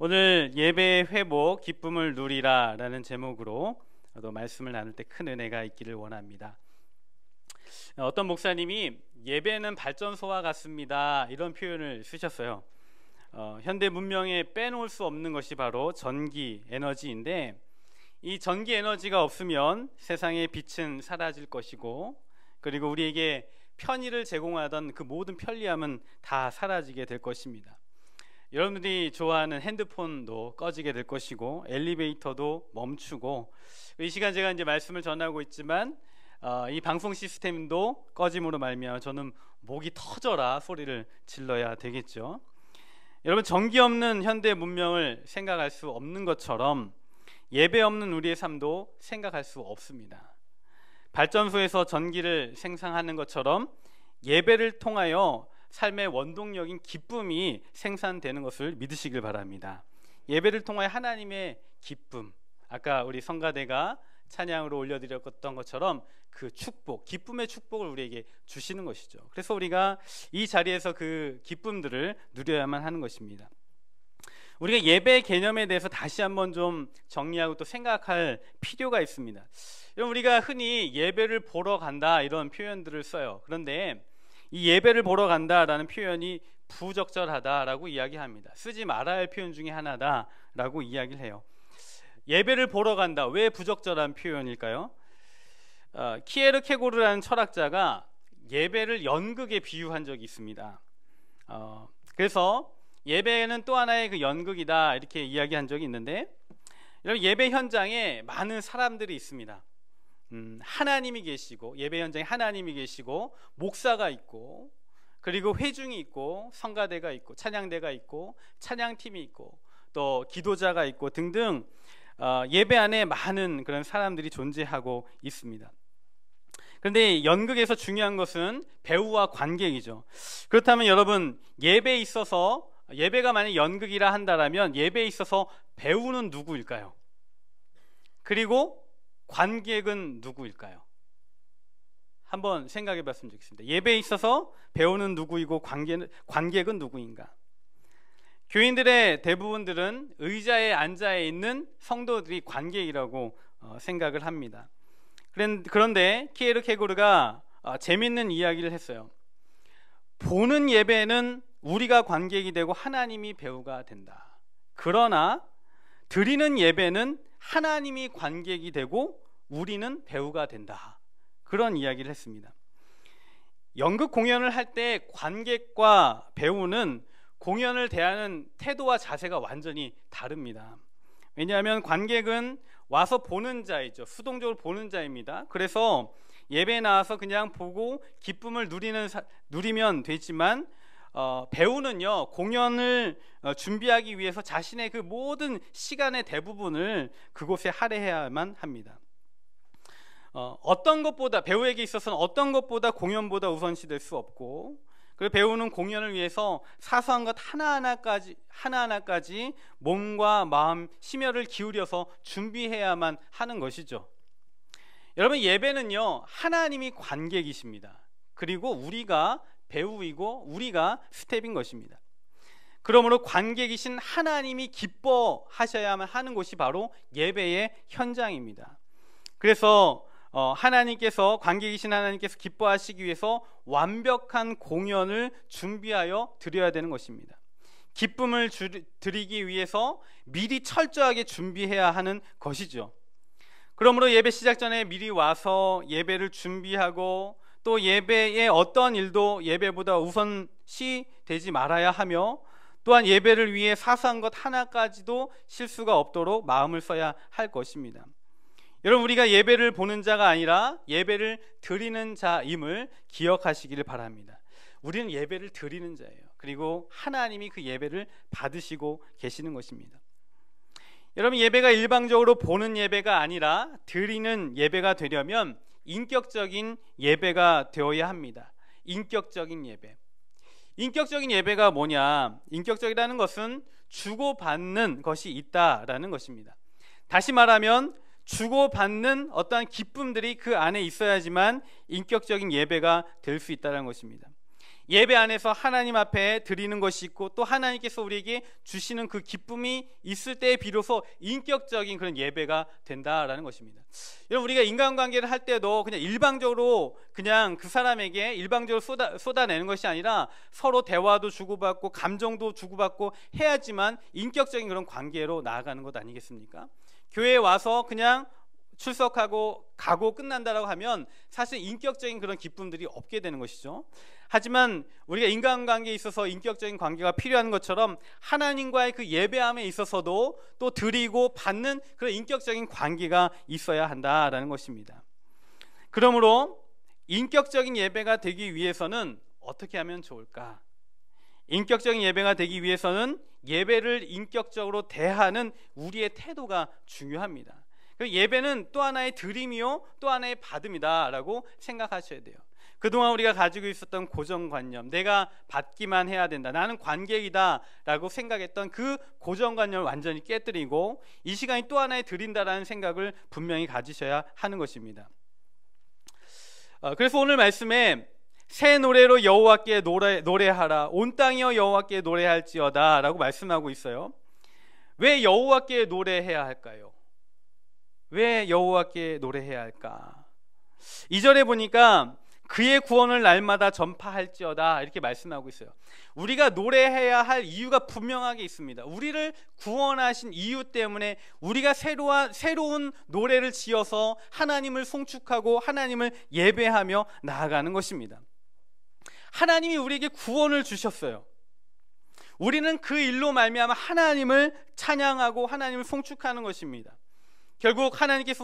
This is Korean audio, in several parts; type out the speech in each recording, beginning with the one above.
오늘 예배 회복 기쁨을 누리라 라는 제목으로 또 말씀을 나눌 때 큰 은혜가 있기를 원합니다. 어떤 목사님이 예배는 발전소와 같습니다 이런 표현을 쓰셨어요. 현대 문명에 빼놓을 수 없는 것이 바로 전기 에너지인데, 이 전기 에너지가 없으면 세상의 빛은 사라질 것이고, 그리고 우리에게 편의를 제공하던 그 모든 편리함은 다 사라지게 될 것입니다. 여러분들이 좋아하는 핸드폰도 꺼지게 될 것이고, 엘리베이터도 멈추고, 이 시간 제가 이제 말씀을 전하고 있지만 이 방송 시스템도 꺼짐으로 말미암아 저는 목이 터져라 소리를 질러야 되겠죠. 여러분, 전기 없는 현대 문명을 생각할 수 없는 것처럼 예배 없는 우리의 삶도 생각할 수 없습니다. 발전소에서 전기를 생산하는 것처럼 예배를 통하여 삶의 원동력인 기쁨이 생산되는 것을 믿으시길 바랍니다. 예배를 통하여 하나님의 기쁨, 아까 우리 성가대가 찬양으로 올려드렸던 것처럼 그 축복, 기쁨의 축복을 우리에게 주시는 것이죠. 그래서 우리가 이 자리에서 그 기쁨들을 누려야만 하는 것입니다. 우리가 예배 개념에 대해서 다시 한번 좀 정리하고 또 생각할 필요가 있습니다. 여러분, 우리가 흔히 예배를 보러 간다 이런 표현들을 써요. 그런데 이 예배를 보러 간다라는 표현이 부적절하다라고 이야기합니다. 쓰지 말아야 할 표현 중에 하나다라고 이야기를 해요. 예배를 보러 간다, 왜 부적절한 표현일까요? 키에르케고르라는 철학자가 예배를 연극에 비유한 적이 있습니다. 그래서 예배는 또 하나의 그 연극이다 이렇게 이야기한 적이 있는데, 여러분, 예배 현장에 많은 사람들이 있습니다. 하나님이 계시고, 예배 현장에 하나님이 계시고, 목사가 있고, 그리고 회중이 있고, 성가대가 있고, 찬양대가 있고, 찬양팀이 있고, 또 기도자가 있고 등등 예배 안에 많은 그런 사람들이 존재하고 있습니다. 그런데 연극에서 중요한 것은 배우와 관객이죠. 그렇다면 여러분, 예배에 있어서, 예배가 만약 연극이라 한다면 예배에 있어서 배우는 누구일까요? 그리고 관객은 누구일까요? 한번 생각해 봤으면 좋겠습니다. 예배에 있어서 배우는 누구이고 관객은 누구인가? 교인들의 대부분들은 의자에 앉아 있는 성도들이 관객이라고 생각을 합니다. 그런데 키에르케고르가 재밌는 이야기를 했어요. 보는 예배는 우리가 관객이 되고 하나님이 배우가 된다. 그러나 드리는 예배는 하나님이 관객이 되고 우리는 배우가 된다. 그런 이야기를 했습니다. 연극 공연을 할 때 관객과 배우는 공연을 대하는 태도와 자세가 완전히 다릅니다. 왜냐하면 관객은 와서 보는 자이죠. 수동적으로 보는 자입니다. 그래서 예배에 나와서 그냥 보고 기쁨을 누리면 되지만, 배우는요, 공연을 준비하기 위해서 자신의 그 모든 시간의 대부분을 그곳에 할애해야만 합니다. 어떤 것보다, 배우에게 있어서는 어떤 것보다 공연보다 우선시 될 수 없고, 그리고 배우는 공연을 위해서 사소한 것 하나하나까지 몸과 마음, 심혈을 기울여서 준비해야만 하는 것이죠. 여러분, 예배는요, 하나님이 관객이십니다. 그리고 우리가 배우이고 우리가 스텝인 것입니다. 그러므로 관객이신 하나님이 기뻐하셔야만 하는 곳이 바로 예배의 현장입니다. 그래서 하나님께서, 관객이신 하나님께서 기뻐하시기 위해서 완벽한 공연을 준비하여 드려야 되는 것입니다. 기쁨을 드리기 위해서 미리 철저하게 준비해야 하는 것이죠. 그러므로 예배 시작 전에 미리 와서 예배를 준비하고, 또 예배의 어떤 일도 예배보다 우선시 되지 말아야 하며, 또한 예배를 위해 사소한 것 하나까지도 실수가 없도록 마음을 써야 할 것입니다. 여러분, 우리가 예배를 보는 자가 아니라 예배를 드리는 자임을 기억하시기를 바랍니다. 우리는 예배를 드리는 자예요. 그리고 하나님이 그 예배를 받으시고 계시는 것입니다. 여러분, 예배가 일방적으로 보는 예배가 아니라 드리는 예배가 되려면 인격적인 예배가 되어야 합니다. 인격적인 예배. 인격적인 예배가 뭐냐? 인격적이라는 것은 주고받는 것이 있다라는 것입니다. 다시 말하면 주고받는 어떠한 기쁨들이 그 안에 있어야지만 인격적인 예배가 될 수 있다는 것입니다. 예배 안에서 하나님 앞에 드리는 것이 있고 또 하나님께서 우리에게 주시는 그 기쁨이 있을 때에 비로소 인격적인 그런 예배가 된다라는 것입니다. 여러분, 우리가 인간관계를 할 때도 그냥 일방적으로 그냥 그 사람에게 일방적으로 쏟아내는 것이 아니라 서로 대화도 주고받고 감정도 주고받고 해야지만 인격적인 그런 관계로 나아가는 것 아니겠습니까? 교회에 와서 그냥 출석하고 가고 끝난다라고 하면 사실 인격적인 그런 기쁨들이 없게 되는 것이죠. 하지만 우리가 인간관계에 있어서 인격적인 관계가 필요한 것처럼 하나님과의 그 예배함에 있어서도 또 드리고 받는 그런 인격적인 관계가 있어야 한다라는 것입니다. 그러므로 인격적인 예배가 되기 위해서는 어떻게 하면 좋을까? 인격적인 예배가 되기 위해서는 예배를 인격적으로 대하는 우리의 태도가 중요합니다. 예배는 또 하나의 드림이요 또 하나의 받음이다 라고 생각하셔야 돼요. 그동안 우리가 가지고 있었던 고정관념, 내가 받기만 해야 된다, 나는 관객이다 라고 생각했던 그 고정관념을 완전히 깨뜨리고 이 시간이 또 하나의 드린다라는 생각을 분명히 가지셔야 하는 것입니다. 그래서 오늘 말씀에 새 노래로 여호와께 노래하라, 온 땅이여 여호와께 노래할지어다 라고 말씀하고 있어요. 왜 여호와께 노래해야 할까요? 왜 여호와께 노래해야 할까? 2절에 보니까 그의 구원을 날마다 전파할지어다 이렇게 말씀하고 있어요. 우리가 노래해야 할 이유가 분명하게 있습니다. 우리를 구원하신 이유 때문에 우리가 새로운 노래를 지어서 하나님을 송축하고 하나님을 예배하며 나아가는 것입니다. 하나님이 우리에게 구원을 주셨어요. 우리는 그 일로 말미암아 하나님을 찬양하고 하나님을 송축하는 것입니다. 결국 하나님께서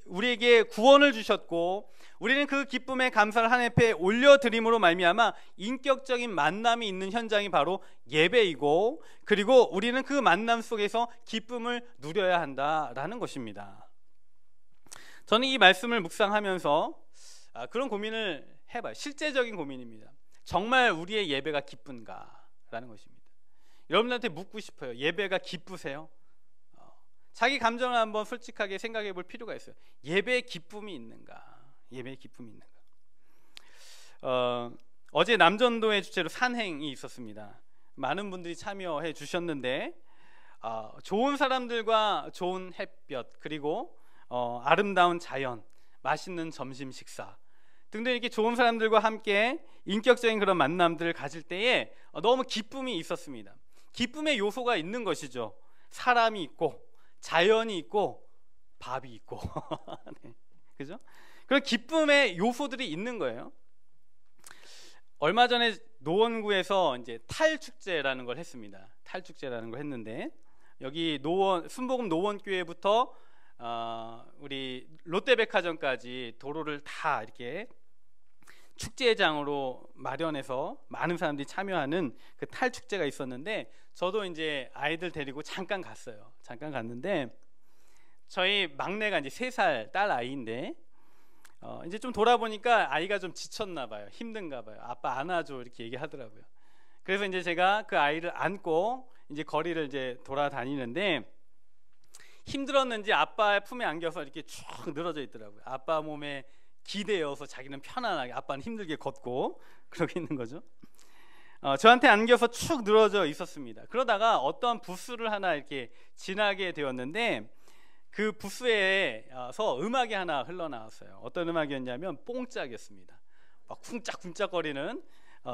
우리에게 구원을 주셨고 우리는 그 기쁨의 감사를 하나님 앞에 올려드림으로 말미암아 인격적인 만남이 있는 현장이 바로 예배이고, 그리고 우리는 그 만남 속에서 기쁨을 누려야 한다라는 것입니다. 저는 이 말씀을 묵상하면서 그런 고민을 해봐요. 실제적인 고민입니다. 정말 우리의 예배가 기쁜가라는 것입니다. 여러분들한테 묻고 싶어요. 예배가 기쁘세요? 자기 감정을 한번 솔직하게 생각해 볼 필요가 있어요. 예배에 기쁨이 있는가? 예배에 기쁨이 있는가? 어제 남전도의 주제로 산행이 있었습니다. 많은 분들이 참여해 주셨는데 좋은 사람들과 좋은 햇볕, 그리고 아름다운 자연, 맛있는 점심 식사 등등 이렇게 좋은 사람들과 함께 인격적인 그런 만남들을 가질 때에 너무 기쁨이 있었습니다. 기쁨의 요소가 있는 것이죠. 사람이 있고 자연이 있고 밥이 있고 네. 그죠? 그런 기쁨의 요소들이 있는 거예요. 얼마 전에 노원구에서 이제 탈축제라는 걸 했습니다. 탈축제라는 걸 했는데 여기 순복음 노원교회부터 우리 롯데백화점까지 도로를 다 이렇게 축제장으로 마련해서 많은 사람들이 참여하는 그 탈축제가 있었는데 저도 이제 아이들 데리고 잠깐 갔어요. 잠깐 갔는데 저희 막내가 이제 3살 딸 아이인데 이제 좀 돌아보니까 아이가 좀 지쳤나 봐요. 힘든가 봐요. 아빠 안아줘 이렇게 얘기하더라고요. 그래서 이제 제가 그 아이를 안고 이제 거리를 이제 돌아다니는데 힘들었는지 아빠의 품에 안겨서 이렇게 쭉 늘어져 있더라고요. 아빠 몸에 기대어서 자기는 편안하게, 아빠는 힘들게 걷고 그러고 있는 거죠. 저한테 안겨서 축 늘어져 있었습니다. 그러다가 어떤 부스를 하나 이렇게 지나게 되었는데 그 부스에서 음악이 하나 흘러나왔어요. 어떤 음악이었냐면 뽕짝이었습니다. 막 쿵짝쿵짝거리는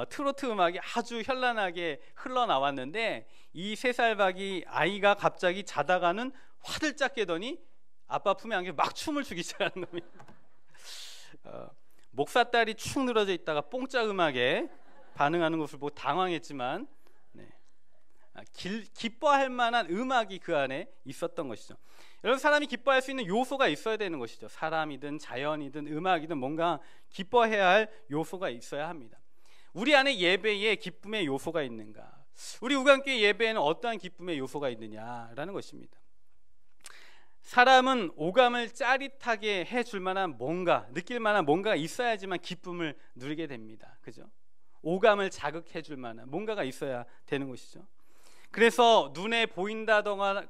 트로트 음악이 아주 현란하게 흘러나왔는데 이 3살박이 아이가 갑자기 자다가는 화들짝 깨더니 아빠 품에 안겨 막 춤을 추기 시작하는 겁니다. 목사딸이 축 늘어져 있다가 뽕짝 음악에 반응하는 것을 보고 당황했지만 기뻐할 만한 음악이 그 안에 있었던 것이죠. 여러분, 사람이 기뻐할 수 있는 요소가 있어야 되는 것이죠. 사람이든 자연이든 음악이든 뭔가 기뻐해야 할 요소가 있어야 합니다. 우리 안에 예배에 기쁨의 요소가 있는가? 우리 우간교회 예배에는 어떠한 기쁨의 요소가 있느냐라는 것입니다. 사람은 오감을 짜릿하게 해줄 만한 뭔가, 느낄 만한 뭔가가 있어야지만 기쁨을 누리게 됩니다. 그죠? 오감을 자극해 줄 만한 뭔가가 있어야 되는 것이죠. 그래서 눈에 보인다거나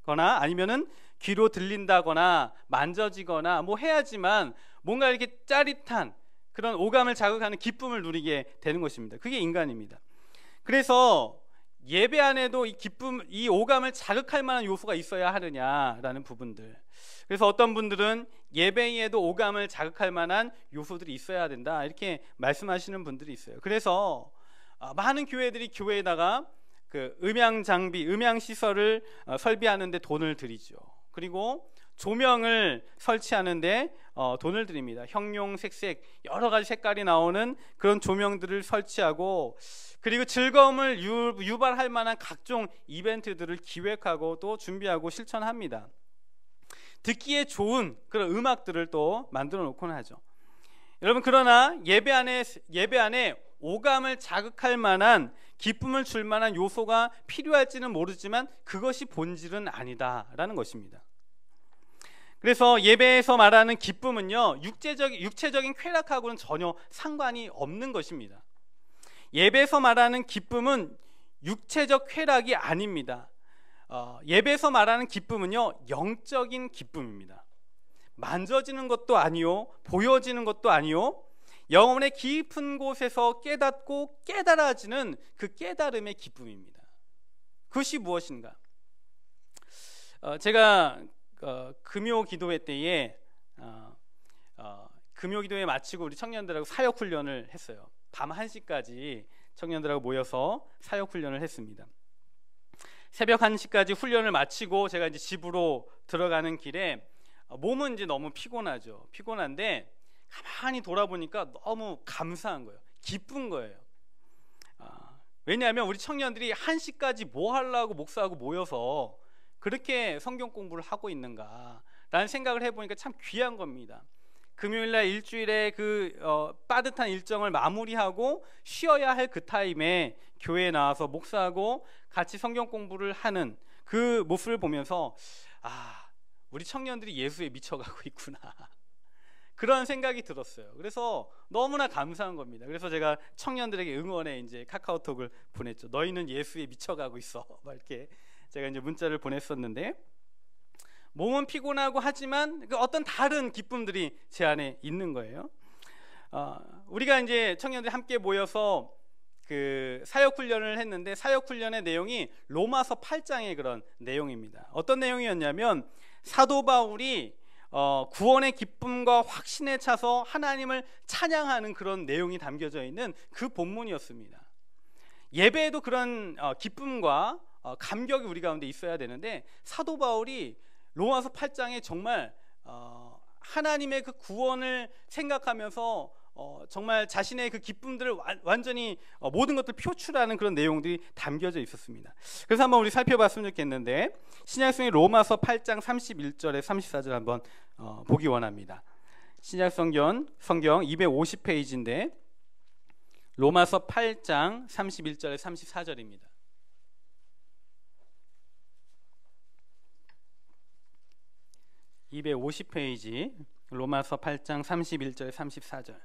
아니면은 귀로 들린다거나 만져지거나 뭐 해야지만 뭔가 이렇게 짜릿한 그런 오감을 자극하는 기쁨을 누리게 되는 것입니다. 그게 인간입니다. 그래서 예배 안에도 이 기쁨, 이 오감을 자극할 만한 요소가 있어야 하느냐라는 부분들. 그래서 어떤 분들은 예배에도 오감을 자극할 만한 요소들이 있어야 된다, 이렇게 말씀하시는 분들이 있어요. 그래서 많은 교회들이 교회에다가 그 음향 장비, 음향 시설을 설비하는데 돈을 들이죠. 그리고 조명을 설치하는데 돈을 드립니다. 형용 색색 여러 가지 색깔이 나오는 그런 조명들을 설치하고, 그리고 즐거움을 유발할 만한 각종 이벤트들을 기획하고 또 준비하고 실천합니다. 듣기에 좋은 그런 음악들을 또 만들어 놓곤 하죠. 여러분, 그러나 예배 안에 오감을 자극할 만한, 기쁨을 줄 만한 요소가 필요할지는 모르지만 그것이 본질은 아니다라는 것입니다. 그래서 예배에서 말하는 기쁨은요, 육체적인 쾌락하고는 전혀 상관이 없는 것입니다. 예배에서 말하는 기쁨은 육체적 쾌락이 아닙니다. 예배에서 말하는 기쁨은요, 영적인 기쁨입니다. 만져지는 것도 아니요, 보여지는 것도 아니요, 영혼의 깊은 곳에서 깨닫고 깨달아지는 그 깨달음의 기쁨입니다. 그것이 무엇인가? 제가 금요 기도회 때에 금요 기도회 마치고 우리 청년들하고 사역 훈련을 했어요. 밤 1시까지 청년들하고 모여서 사역 훈련을 했습니다. 새벽 1시까지 훈련을 마치고 제가 이제 집으로 들어가는 길에 몸은 이제 너무 피곤하죠. 피곤한데 가만히 돌아보니까 너무 감사한 거예요. 기쁜 거예요. 왜냐하면 우리 청년들이 1시까지 뭐 하려고 목사하고 모여서 그렇게 성경 공부를 하고 있는가 라는 생각을 해보니까 참 귀한 겁니다. 금요일날 일주일에 그 빠듯한 일정을 마무리하고 쉬어야 할 그 타임에 교회에 나와서 목사하고 같이 성경 공부를 하는 그 모습을 보면서 우리 청년들이 예수에 미쳐가고 있구나, 그런 생각이 들었어요. 그래서 너무나 감사한 겁니다. 그래서 제가 청년들에게 응원의 이제 카카오톡을 보냈죠. 너희는 예수에 미쳐가고 있어, 막 이렇게 제가 이제 문자를 보냈었는데, 몸은 피곤하고 하지만 어떤 다른 기쁨들이 제 안에 있는 거예요. 우리가 이제 청년들이 함께 모여서 그 사역 훈련을 했는데, 사역 훈련의 내용이 로마서 8장의 그런 내용입니다. 어떤 내용이었냐면, 사도 바울이 구원의 기쁨과 확신에 차서 하나님을 찬양하는 그런 내용이 담겨져 있는 그 본문이었습니다. 예배에도 그런 기쁨과 감격이 우리 가운데 있어야 되는데, 사도 바울이 로마서 8장에 정말 하나님의 그 구원을 생각하면서 정말 자신의 그 기쁨들을 완전히 모든 것들을 표출하는 그런 내용들이 담겨져 있었습니다. 그래서 한번 우리 살펴봤으면 좋겠는데, 신약성경 로마서 8장 31절에 34절 한번 보기 원합니다. 신약성경 250페이지인데 로마서 8장 31절에 34절입니다. (250페이지) 로마서 8장 31절 34절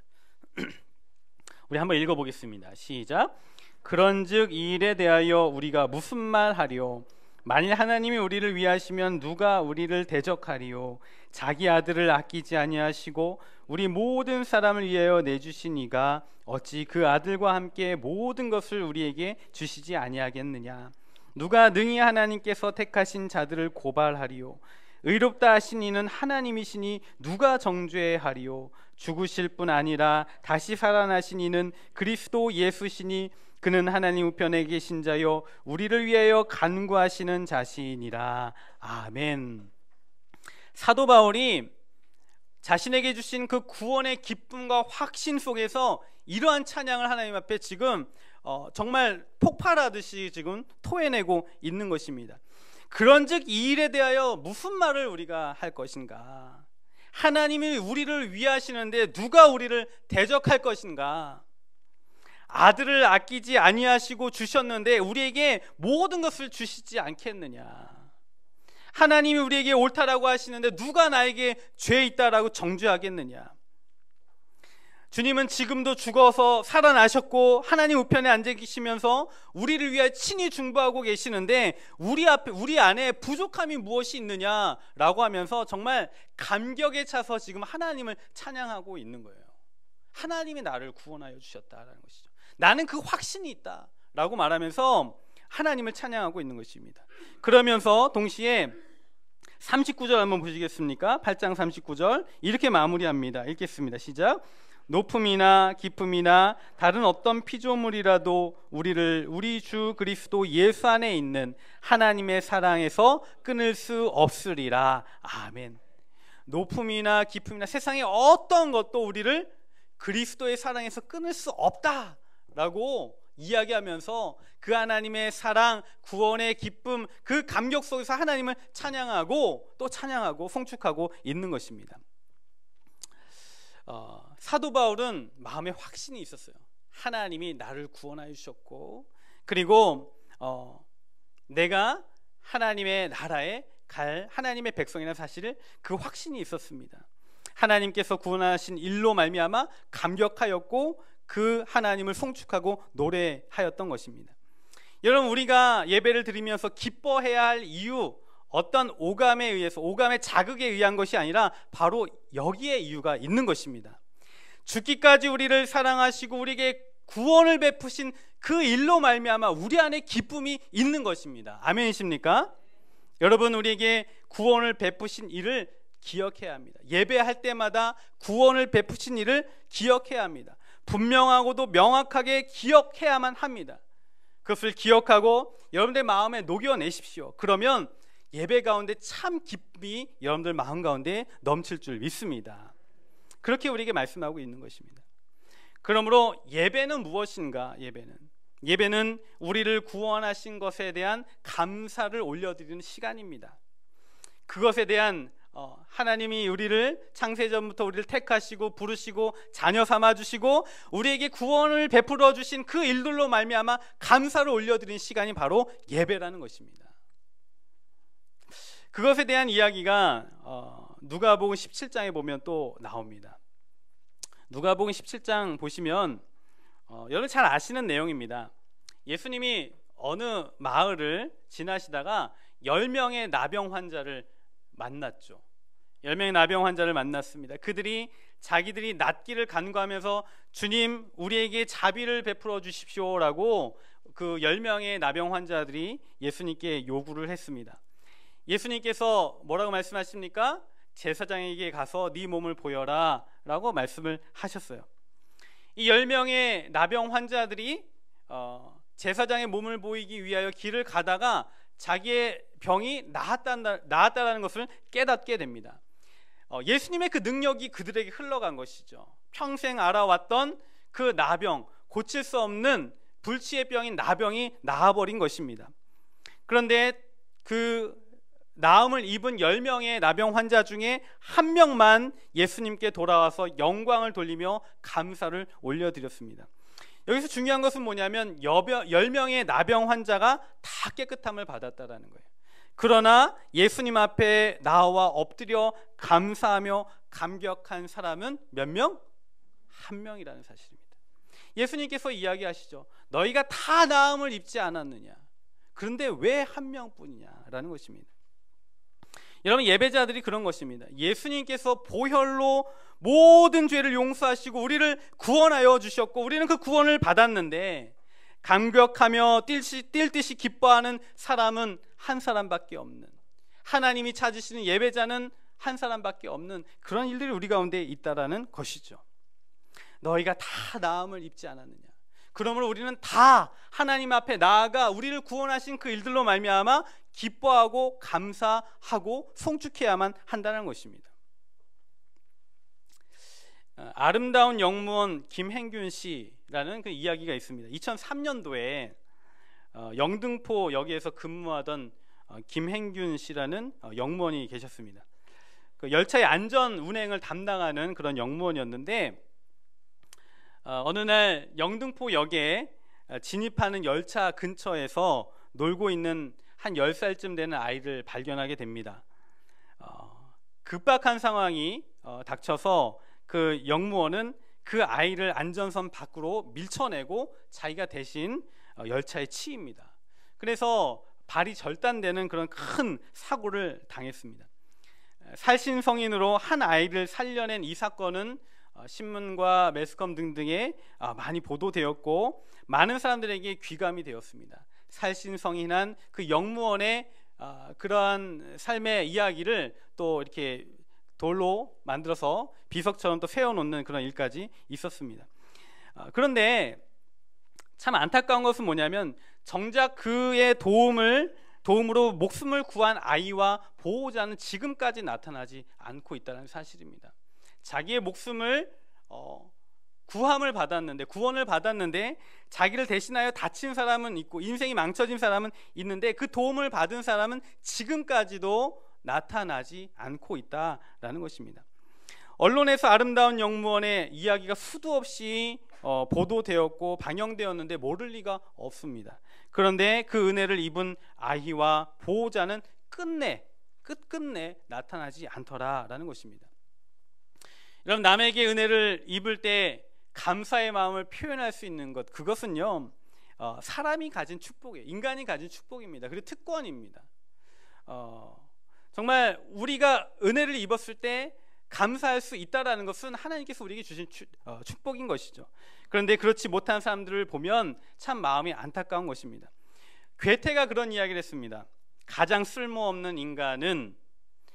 우리 한번 읽어보겠습니다. 시작. 그런즉 이 일에 대하여 우리가 무슨 말하리요? 만일 하나님이 우리를 위하시면 누가 우리를 대적하리요? 자기 아들을 아끼지 아니하시고 우리 모든 사람을 위하여 내주신 이가 어찌 그 아들과 함께 모든 것을 우리에게 주시지 아니하겠느냐? 누가 능히 하나님께서 택하신 자들을 고발하리요? 의롭다 하신 이는 하나님이시니 누가 정죄하리요? 죽으실 뿐 아니라 다시 살아나신 이는 그리스도 예수시니 그는 하나님 우편에 계신 자요 우리를 위하여 간구하시는 자시니라. 아멘. 사도 바울이 자신에게 주신 그 구원의 기쁨과 확신 속에서 이러한 찬양을 하나님 앞에 지금 정말 폭발하듯이 지금 토해내고 있는 것입니다. 그런즉 이 일에 대하여 무슨 말을 우리가 할 것인가? 하나님이 우리를 위하시는데 누가 우리를 대적할 것인가? 아들을 아끼지 아니하시고 주셨는데 우리에게 모든 것을 주시지 않겠느냐? 하나님이 우리에게 옳다라고 하시는데 누가 나에게 죄 있다라고 정죄하겠느냐? 주님은 지금도 죽어서 살아나셨고 하나님 우편에 앉아 계시면서 우리를 위해 친히 중보하고 계시는데 우리 안에 부족함이 무엇이 있느냐라고 하면서 정말 감격에 차서 지금 하나님을 찬양하고 있는 거예요. 하나님이 나를 구원하여 주셨다라는 것이죠. 나는 그 확신이 있다라고 말하면서 하나님을 찬양하고 있는 것입니다. 그러면서 동시에 39절 한번 보시겠습니까? 8장 39절 이렇게 마무리합니다. 읽겠습니다. 시작. 높음이나 깊음이나 다른 어떤 피조물이라도 우리를 우리 주 그리스도 예수 안에 있는 하나님의 사랑에서 끊을 수 없으리라. 아멘. 높음이나 깊음이나 세상의 어떤 것도 우리를 그리스도의 사랑에서 끊을 수 없다라고 이야기하면서 그 하나님의 사랑, 구원의 기쁨, 그 감격 속에서 하나님을 찬양하고 또 찬양하고 송축하고 있는 것입니다. 사도 바울은 마음에 확신이 있었어요. 하나님이 나를 구원하여 주셨고, 그리고 내가 하나님의 나라에 갈 하나님의 백성이라는 사실을 그 확신이 있었습니다. 하나님께서 구원하신 일로 말미암아 감격하였고 그 하나님을 송축하고 노래하였던 것입니다. 여러분, 우리가 예배를 드리면서 기뻐해야 할 이유, 어떤 오감에 의해서, 오감의 자극에 의한 것이 아니라 바로 여기에 이유가 있는 것입니다. 죽기까지 우리를 사랑하시고 우리에게 구원을 베푸신 그 일로 말미암아 우리 안에 기쁨이 있는 것입니다. 아멘이십니까? 여러분, 우리에게 구원을 베푸신 일을 기억해야 합니다. 예배할 때마다 구원을 베푸신 일을 기억해야 합니다. 분명하고도 명확하게 기억해야만 합니다. 그것을 기억하고 여러분들 마음에 녹여내십시오. 그러면 예배 가운데 참 기쁨이 여러분들 마음 가운데 넘칠 줄 믿습니다. 그렇게 우리에게 말씀하고 있는 것입니다. 그러므로 예배는 무엇인가? 예배는 우리를 구원하신 것에 대한 감사를 올려드리는 시간입니다. 그것에 대한 하나님이 우리를 창세전부터 우리를 택하시고 부르시고 자녀 삼아주시고 우리에게 구원을 베풀어 주신 그 일들로 말미암아 감사를 올려드리는 시간이 바로 예배라는 것입니다. 그것에 대한 이야기가 누가복음 17장에 보면 또 나옵니다. 누가복음 17장 보시면 여러분 잘 아시는 내용입니다. 예수님이 어느 마을을 지나시다가 10명의 나병 환자를 만났죠. 10명의 나병 환자를 만났습니다. 그들이 자기들이 낫기를 간구하면서 주님, 우리에게 자비를 베풀어 주십시오라고 그 10명의 나병 환자들이 예수님께 요구를 했습니다. 예수님께서 뭐라고 말씀하십니까? 제사장에게 가서 네 몸을 보여라 라고 말씀을 하셨어요. 이 10명의 나병 환자들이 제사장의 몸을 보이기 위하여 길을 가다가 자기의 병이 나았다는 것을 깨닫게 됩니다. 예수님의 그 능력이 그들에게 흘러간 것이죠. 평생 알아왔던 그 나병, 고칠 수 없는 불치의 병인 나병이 나아버린 것입니다. 그런데 그 나음을 입은 10명의 나병 환자 중에 한 명만 예수님께 돌아와서 영광을 돌리며 감사를 올려드렸습니다. 여기서 중요한 것은 뭐냐면 10명의 나병 환자가 다 깨끗함을 받았다라는 거예요. 그러나 예수님 앞에 나와 엎드려 감사하며 감격한 사람은 몇 명? 한 명이라는 사실입니다. 예수님께서 이야기하시죠. 너희가 다 나음을 입지 않았느냐? 그런데 왜 한 명뿐이냐라는 것입니다. 여러분, 예배자들이 그런 것입니다. 예수님께서 보혈로 모든 죄를 용서하시고 우리를 구원하여 주셨고 우리는 그 구원을 받았는데 감격하며 뛸 듯이 기뻐하는 사람은 한 사람밖에 없는, 하나님이 찾으시는 예배자는 한 사람밖에 없는 그런 일들이 우리 가운데 있다라는 것이죠. 너희가 다 나음을 입지 않았느냐? 그러므로 우리는 다 하나님 앞에 나아가 우리를 구원하신 그 일들로 말미암아 기뻐하고 감사하고 송축해야만 한다는 것입니다. 아름다운 영무원 김행균 씨라는 그 이야기가 있습니다. 2003년도에 영등포 역에서 근무하던 김행균 씨라는 영무원이 계셨습니다. 그 열차의 안전 운행을 담당하는 그런 영무원이었는데 어느 날 영등포 역에 진입하는 열차 근처에서 놀고 있는 한 10살쯤 되는 아이를 발견하게 됩니다. 급박한 상황이 닥쳐서 그 영무원은 그 아이를 안전선 밖으로 밀쳐내고 자기가 대신 열차에 치입니다. 그래서 발이 절단되는 그런 큰 사고를 당했습니다. 살신성인으로 한 아이를 살려낸 이 사건은 신문과 매스컴 등등에 많이 보도되었고 많은 사람들에게 귀감이 되었습니다. 살신성인한 그 영무원의 그러한 삶의 이야기를 또 이렇게 돌로 만들어서 비석처럼 또 세워놓는 그런 일까지 있었습니다. 그런데 참 안타까운 것은 뭐냐면 정작 그의 도움으로 목숨을 구한 아이와 보호자는 지금까지 나타나지 않고 있다는 사실입니다. 자기의 목숨을 구원을 받았는데 자기를 대신하여 다친 사람은 있고 인생이 망쳐진 사람은 있는데 그 도움을 받은 사람은 지금까지도 나타나지 않고 있다라는 것입니다. 언론에서 아름다운 영무원의 이야기가 수도 없이 보도되었고 방영되었는데 모를 리가 없습니다. 그런데 그 은혜를 입은 아이와 보호자는 끝끝내 나타나지 않더라라는 것입니다. 여러분, 남에게 은혜를 입을 때 감사의 마음을 표현할 수 있는 것, 그것은요 사람이 가진 축복이에요. 인간이 가진 축복입니다. 그리고 특권입니다. 정말 우리가 은혜를 입었을 때 감사할 수 있다라는 것은 하나님께서 우리에게 주신 축복인 것이죠. 그런데 그렇지 못한 사람들을 보면 참 마음이 안타까운 것입니다. 괴테가 그런 이야기를 했습니다. 가장 쓸모없는 인간은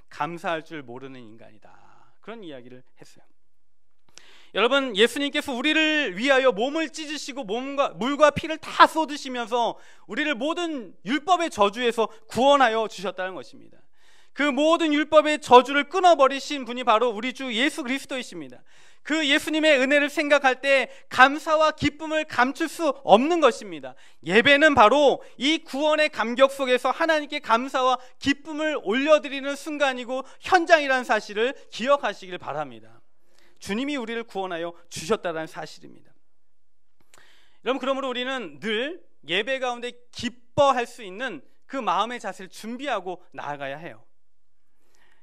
감사할 줄 모르는 인간이다. 그런 이야기를 했어요. 여러분, 예수님께서 우리를 위하여 몸을 찢으시고 물과 피를 다 쏟으시면서 우리를 모든 율법의 저주에서 구원하여 주셨다는 것입니다. 그 모든 율법의 저주를 끊어버리신 분이 바로 우리 주 예수 그리스도이십니다. 그 예수님의 은혜를 생각할 때 감사와 기쁨을 감출 수 없는 것입니다. 예배는 바로 이 구원의 감격 속에서 하나님께 감사와 기쁨을 올려드리는 순간이고 현장이라는 사실을 기억하시길 바랍니다. 주님이 우리를 구원하여 주셨다는 사실입니다. 여러분, 그러므로 우리는 늘 예배 가운데 기뻐할 수 있는 그 마음의 자세를 준비하고 나아가야 해요.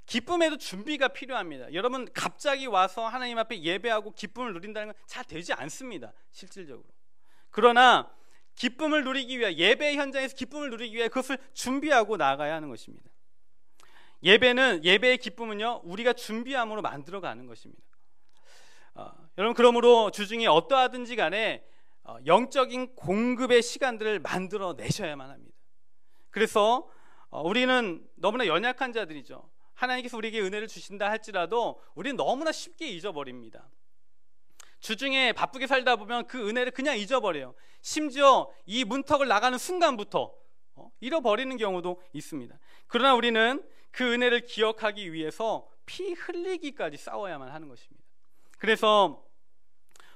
기쁨에도 준비가 필요합니다. 여러분, 갑자기 와서 하나님 앞에 예배하고 기쁨을 누린다는 건 잘 되지 않습니다, 실질적으로. 그러나 기쁨을 누리기 위해, 예배 현장에서 기쁨을 누리기 위해 그것을 준비하고 나아가야 하는 것입니다. 예배의 기쁨은요 우리가 준비함으로 만들어가는 것입니다. 여러분, 그러므로 주중에 어떠하든지 간에 영적인 공급의 시간들을 만들어 내셔야만 합니다. 그래서 우리는 너무나 연약한 자들이죠. 하나님께서 우리에게 은혜를 주신다 할지라도 우리는 너무나 쉽게 잊어버립니다. 주중에 바쁘게 살다 보면 그 은혜를 그냥 잊어버려요. 심지어 이 문턱을 나가는 순간부터 잃어버리는 경우도 있습니다. 그러나 우리는 그 은혜를 기억하기 위해서 피 흘리기까지 싸워야만 하는 것입니다. 그래서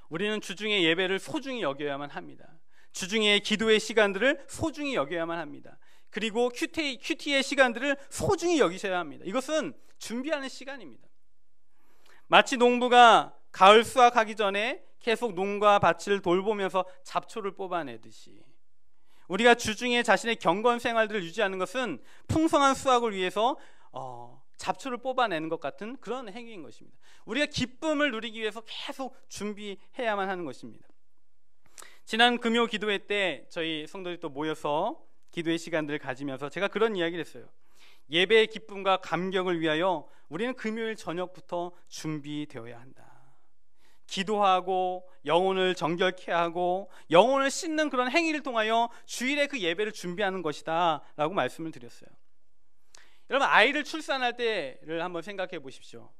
우리는 주중에 예배를 소중히 여겨야만 합니다. 주중에 기도의 시간들을 소중히 여겨야만 합니다. 그리고 큐티의 시간들을 소중히 여기셔야 합니다. 이것은 준비하는 시간입니다. 마치 농부가 가을 수확하기 전에 계속 농과 밭을 돌보면서 잡초를 뽑아내듯이 우리가 주중에 자신의 경건 생활들을 유지하는 것은 풍성한 수확을 위해서 잡초를 뽑아내는 것 같은 그런 행위인 것입니다. 우리가 기쁨을 누리기 위해서 계속 준비해야만 하는 것입니다. 지난 금요 기도회 때 저희 성도들이 또 모여서 기도의 시간들을 가지면서 제가 그런 이야기를 했어요. 예배의 기쁨과 감격을 위하여 우리는 금요일 저녁부터 준비되어야 한다. 기도하고 영혼을 정결케 하고 영혼을 씻는 그런 행위를 통하여 주일에 그 예배를 준비하는 것이다 라고 말씀을 드렸어요. 여러분, 아이를 출산할 때를 한번 생각해 보십시오.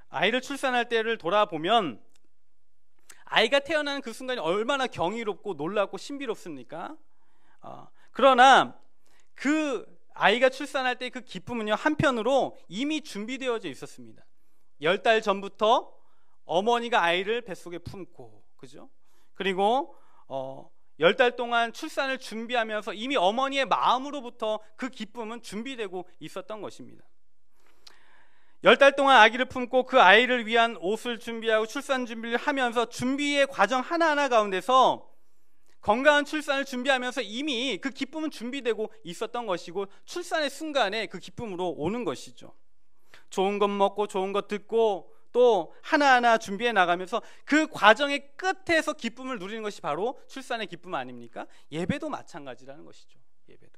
아이를 출산할 때를 돌아보면 아이가 태어나는 그 순간이 얼마나 경이롭고 놀랍고 신비롭습니까? 그러나 그 아이가 출산할 때 그 기쁨은요 한편으로 이미 준비되어져 있었습니다. 10달 전부터 어머니가 아이를 뱃속에 품고, 그죠? 그리고 10달 동안 출산을 준비하면서 이미 어머니의 마음으로부터 그 기쁨은 준비되고 있었던 것입니다. 10달 동안 아기를 품고 그 아이를 위한 옷을 준비하고 출산 준비를 하면서 준비의 과정 하나하나 가운데서 건강한 출산을 준비하면서 이미 그 기쁨은 준비되고 있었던 것이고 출산의 순간에 그 기쁨으로 오는 것이죠. 좋은 것 먹고 좋은 것 듣고 또 하나하나 준비해 나가면서 그 과정의 끝에서 기쁨을 누리는 것이 바로 출산의 기쁨 아닙니까? 예배도 마찬가지라는 것이죠. 예배도.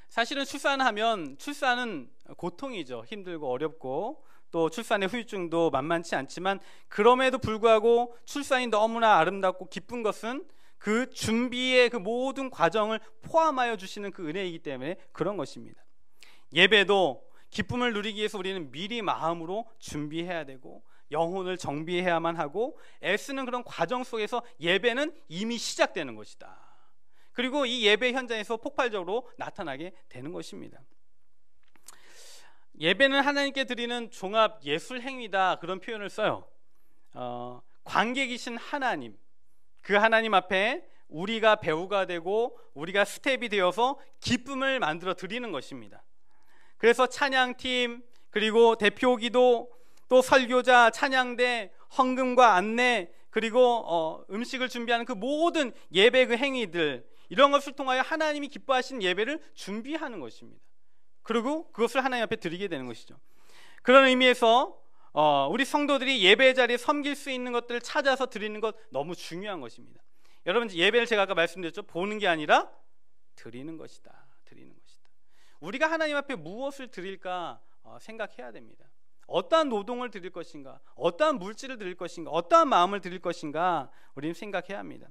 사실은 출산은 고통이죠. 힘들고 어렵고 또 출산의 후유증도 만만치 않지만 그럼에도 불구하고 출산이 너무나 아름답고 기쁜 것은 그 준비의 그 모든 과정을 포함하여 주시는 그 은혜이기 때문에 그런 것입니다. 예배도 기쁨을 누리기 위해서 우리는 미리 마음으로 준비해야 되고 영혼을 정비해야만 하고 애쓰는 그런 과정 속에서 예배는 이미 시작되는 것이다. 그리고 이 예배 현장에서 폭발적으로 나타나게 되는 것입니다. 예배는 하나님께 드리는 종합 예술 행위다, 그런 표현을 써요. 관객이신 하나님, 그 하나님 앞에 우리가 배우가 되고 우리가 스텝이 되어서 기쁨을 만들어 드리는 것입니다. 그래서 찬양팀, 그리고 대표기도, 또 설교자, 찬양대, 헌금과 안내, 그리고 음식을 준비하는 그 모든 예배 그 행위들, 이런 것을 통하여 하나님이 기뻐하시는 예배를 준비하는 것입니다. 그리고 그것을 하나님 앞에 드리게 되는 것이죠. 그런 의미에서 우리 성도들이 예배 자리에 섬길 수 있는 것들을 찾아서 드리는 것 너무 중요한 것입니다. 여러분, 예배를 제가 아까 말씀드렸죠. 보는 게 아니라 드리는 것이다. 드리는 것이다. 우리가 하나님 앞에 무엇을 드릴까 생각해야 됩니다. 어떠한 노동을 드릴 것인가, 어떠한 물질을 드릴 것인가, 어떠한 마음을 드릴 것인가, 우리는 생각해야 합니다.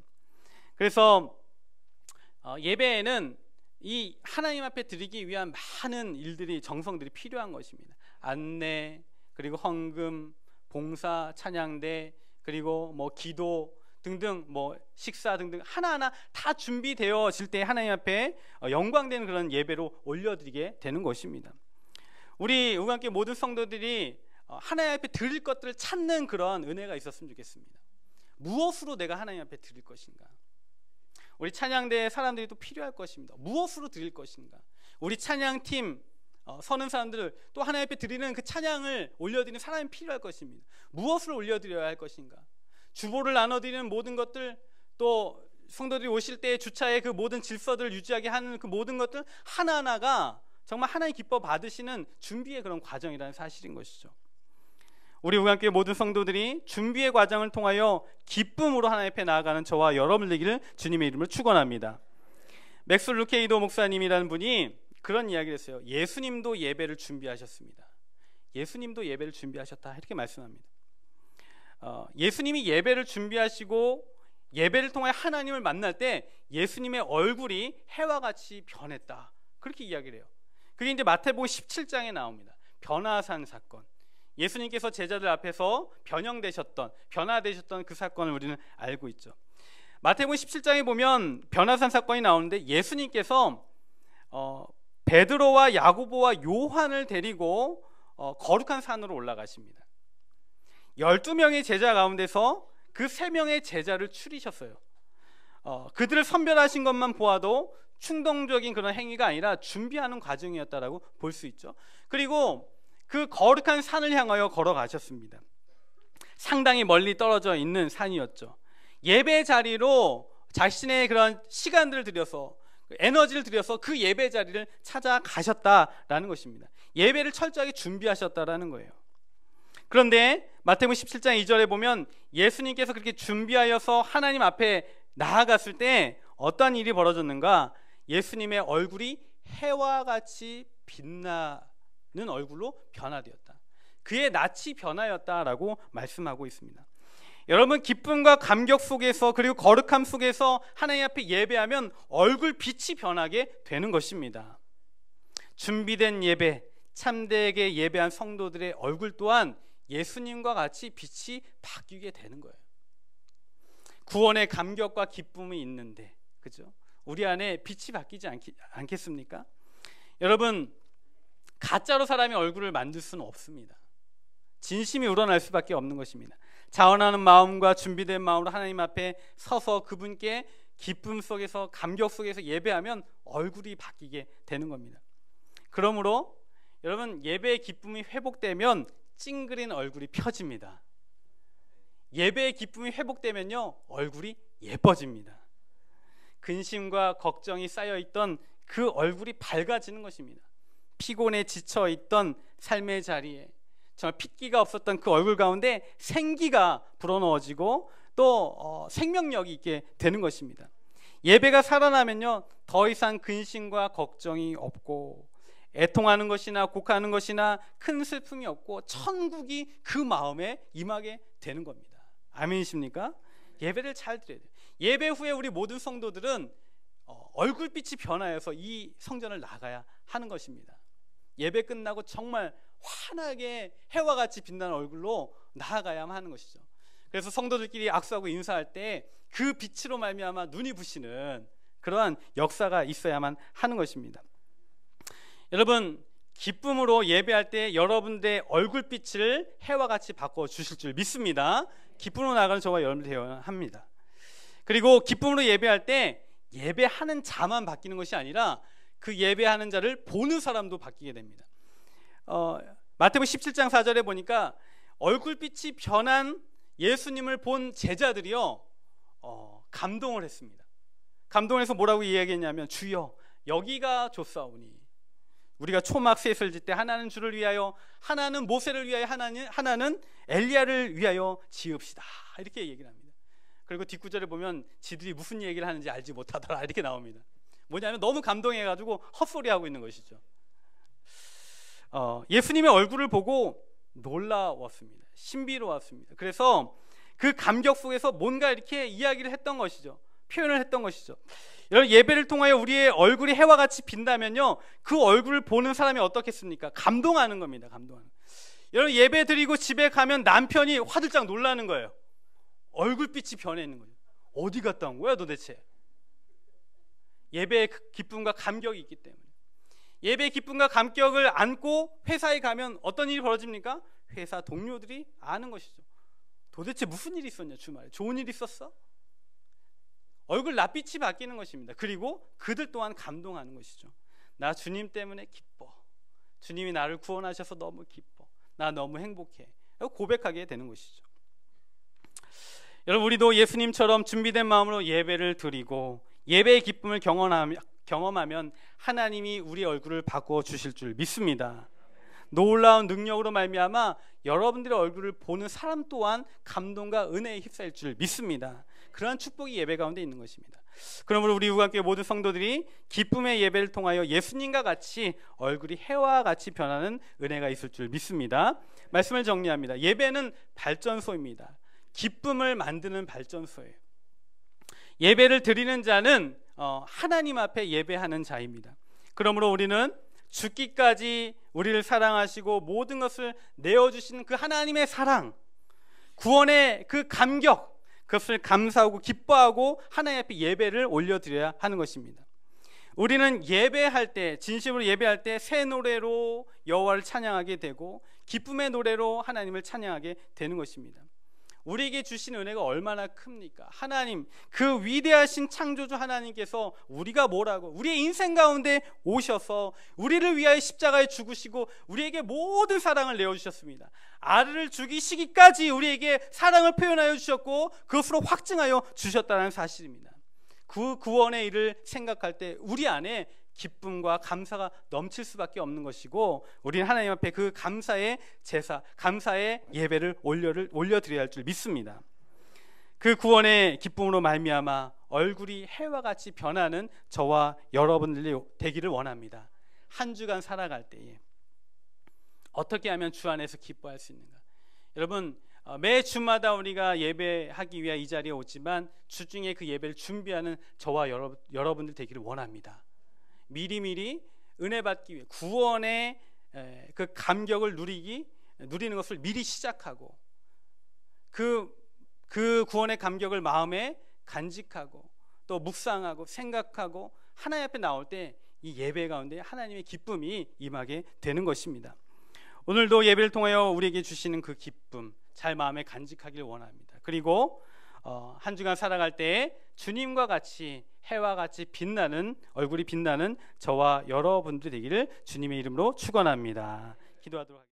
그래서 예배에는 이 하나님 앞에 드리기 위한 많은 일들이, 정성들이 필요한 것입니다. 안내, 그리고 헌금, 봉사, 찬양대, 그리고 뭐 기도 등등, 뭐 식사 등등 하나하나 다 준비되어질 때 하나님 앞에 영광되는 그런 예배로 올려드리게 되는 것입니다. 우리 우리함께 모든 성도들이 하나님 앞에 드릴 것들을 찾는 그런 은혜가 있었으면 좋겠습니다. 무엇으로 내가 하나님 앞에 드릴 것인가? 우리 찬양대에 사람들이 또 필요할 것입니다. 무엇으로 드릴 것인가? 우리 찬양팀 서는 사람들을 또 하나님 앞에 드리는 그 찬양을 올려드리는 사람이 필요할 것입니다. 무엇을 올려드려야 할 것인가? 주보를 나눠드리는 모든 것들, 또 성도들이 오실 때 주차의 그 모든 질서들을 유지하게 하는 그 모든 것들 하나하나가 정말 하나님 기뻐 받으시는 준비의 그런 과정이라는 사실인 것이죠. 우리 우리함께 모든 성도들이 준비의 과정을 통하여 기쁨으로 하나님 앞에 나아가는 저와 여러분 되기를 주님의 이름으로 축원합니다. 맥스 루케이도 목사님이라는 분이 그런 이야기를 했어요. 예수님도 예배를 준비하셨습니다. 예수님도 예배를 준비하셨다, 이렇게 말씀합니다. 예수님이 예배를 준비하시고 예배를 통해 하나님을 만날 때 예수님의 얼굴이 해와 같이 변했다, 그렇게 이야기를 해요. 그게 이제 마태복음 17장에 나옵니다. 변화산 사건. 예수님께서 제자들 앞에서 변화되셨던 그 사건을 우리는 알고 있죠. 마태복음 17장에 보면 변화산 사건이 나오는데 예수님께서 베드로와 야고보와 요한을 데리고 거룩한 산으로 올라가십니다. 12명의 제자 가운데서 그 3명의 제자를 추리셨어요. 그들을 선별하신 것만 보아도 충동적인 그런 행위가 아니라 준비하는 과정이었다라고 볼 수 있죠. 그리고 그 거룩한 산을 향하여 걸어가셨습니다. 상당히 멀리 떨어져 있는 산이었죠. 예배 자리로 자신의 그런 시간들을 들여서, 에너지를 들여서 그 예배 자리를 찾아가셨다라는 것입니다. 예배를 철저하게 준비하셨다라는 거예요. 그런데 마태복음 17장 2절에 보면 예수님께서 그렇게 준비하여서 하나님 앞에 나아갔을 때 어떤 일이 벌어졌는가? 예수님의 얼굴이 해와 같이 빛나는 얼굴로 변화되었다. 그의 낯이 변하였다라고 말씀하고 있습니다. 여러분, 기쁨과 감격 속에서, 그리고 거룩함 속에서 하나님 앞에 예배하면 얼굴 빛이 변하게 되는 것입니다. 준비된 예배, 참되게 예배한 성도들의 얼굴 또한 예수님과 같이 빛이 바뀌게 되는 거예요. 구원의 감격과 기쁨이 있는데, 그죠? 우리 안에 빛이 바뀌지 않겠습니까? 여러분, 가짜로 사람의 얼굴을 만들 수는 없습니다. 진심이 우러날 수밖에 없는 것입니다. 자원하는 마음과 준비된 마음으로 하나님 앞에 서서 그분께 기쁨 속에서, 감격 속에서 예배하면 얼굴이 바뀌게 되는 겁니다. 그러므로 여러분, 예배의 기쁨이 회복되면 찡그린 얼굴이 펴집니다. 예배의 기쁨이 회복되면요, 얼굴이 예뻐집니다. 근심과 걱정이 쌓여있던 그 얼굴이 밝아지는 것입니다. 피곤에 지쳐있던 삶의 자리에 정말 핏기가 없었던 그 얼굴 가운데 생기가 불어넣어지고 또 생명력이 있게 되는 것입니다. 예배가 살아나면요, 더 이상 근심과 걱정이 없고 애통하는 것이나 곡하는 것이나 큰 슬픔이 없고 천국이 그 마음에 임하게 되는 겁니다. 아멘이십니까? 예배를 잘 드려야 돼요. 예배 후에 우리 모든 성도들은 얼굴빛이 변하여서 이 성전을 나가야 하는 것입니다. 예배 끝나고 정말 환하게 해와 같이 빛나는 얼굴로 나아가야만 하는 것이죠. 그래서 성도들끼리 악수하고 인사할 때 그 빛으로 말미암아 눈이 부시는 그러한 역사가 있어야만 하는 것입니다. 여러분, 기쁨으로 예배할 때 여러분들의 얼굴빛을 해와 같이 바꿔주실 줄 믿습니다. 기쁨으로 나가는 저와 여러분들 되어야 합니다. 그리고 기쁨으로 예배할 때 예배하는 자만 바뀌는 것이 아니라 그 예배하는 자를 보는 사람도 바뀌게 됩니다. 마태복음 17장 4절에 보니까 얼굴빛이 변한 예수님을 본 제자들이요 감동을 했습니다. 감동해서 뭐라고 이야기했냐면, 주여 여기가 좋사오니 우리가 초막 셋을 짓 때 하나는 주를 위하여, 하나는 모세를 위하여, 하나는 엘리야를 위하여 지읍시다, 이렇게 얘기를 합니다. 그리고 뒷구절에 보면 지들이 무슨 얘기를 하는지 알지 못하더라, 이렇게 나옵니다. 뭐냐면 너무 감동해가지고 헛소리하고 있는 것이죠. 예수님의 얼굴을 보고 놀라웠습니다. 신비로웠습니다. 그래서 그 감격 속에서 뭔가 이렇게 이야기를 했던 것이죠. 표현을 했던 것이죠. 여러분, 예배를 통하여 우리의 얼굴이 해와 같이 빈다면요, 그 얼굴을 보는 사람이 어떻겠습니까? 감동하는 겁니다. 감동하는. 여러분, 예배 드리고 집에 가면 남편이 화들짝 놀라는 거예요. 얼굴빛이 변해 있는 거예요. 어디 갔다 온 거야 도대체? 예배의 기쁨과 감격이 있기 때문에. 예배의 기쁨과 감격을 안고 회사에 가면 어떤 일이 벌어집니까? 회사 동료들이 아는 것이죠. 도대체 무슨 일이 있었냐, 주말에 좋은 일 있었어? 얼굴 낯빛이 바뀌는 것입니다. 그리고 그들 또한 감동하는 것이죠. 나 주님 때문에 기뻐. 주님이 나를 구원하셔서 너무 기뻐. 나 너무 행복해. 고백하게 되는 것이죠. 여러분, 우리도 예수님처럼 준비된 마음으로 예배를 드리고 예배의 기쁨을 경험하면 하나님이 우리 얼굴을 바꿔 주실 줄 믿습니다. 놀라운 능력으로 말미암아 여러분들의 얼굴을 보는 사람 또한 감동과 은혜에 휩싸일 줄 믿습니다. 그러한 축복이 예배 가운데 있는 것입니다. 그러므로 우리 우간교회 모든 성도들이 기쁨의 예배를 통하여 예수님과 같이 얼굴이 해와 같이 변하는 은혜가 있을 줄 믿습니다. 말씀을 정리합니다. 예배는 발전소입니다. 기쁨을 만드는 발전소예요. 예배를 드리는 자는 하나님 앞에 예배하는 자입니다. 그러므로 우리는 죽기까지 우리를 사랑하시고 모든 것을 내어주신 그 하나님의 사랑, 구원의 그 감격, 그것을 감사하고 기뻐하고 하나님 앞에 예배를 올려드려야 하는 것입니다. 우리는 예배할 때, 진심으로 예배할 때 새 노래로 여호와를 찬양하게 되고 기쁨의 노래로 하나님을 찬양하게 되는 것입니다. 우리에게 주신 은혜가 얼마나 큽니까? 하나님, 그 위대하신 창조주 하나님께서 우리가 뭐라고 우리의 인생 가운데 오셔서 우리를 위하여 십자가에 죽으시고 우리에게 모든 사랑을 내어주셨습니다. 아들을 죽이시기까지 우리에게 사랑을 표현하여 주셨고 그것으로 확증하여 주셨다는 사실입니다. 그 구원의 일을 생각할 때 우리 안에 기쁨과 감사가 넘칠 수밖에 없는 것이고, 우리는 하나님 앞에 그 감사의 제사, 감사의 예배를 올려드려야 할 줄 믿습니다. 그 구원의 기쁨으로 말미암아 얼굴이 해와 같이 변하는 저와 여러분들이 되기를 원합니다. 한 주간 살아갈 때에 어떻게 하면 주 안에서 기뻐할 수 있는가? 여러분, 매 주마다 우리가 예배하기 위해 이 자리에 오지만 주중에 그 예배를 준비하는 저와 여러분들 되기를 원합니다. 미리미리 은혜 받기 위해 구원의 그 감격을 누리는 것을 미리 시작하고 그 구원의 감격을 마음에 간직하고 또 묵상하고 생각하고 하나님 앞에 나올 때 이 예배 가운데 하나님의 기쁨이 임하게 되는 것입니다. 오늘도 예배를 통하여 우리에게 주시는 그 기쁨 잘 마음에 간직하기를 원합니다. 그리고 한 주간 살아갈 때 주님과 같이 해와 같이 빛나는 얼굴이 빛나는 저와 여러분들 되기를 주님의 이름으로 축원합니다. 기도하도록 하겠습니다.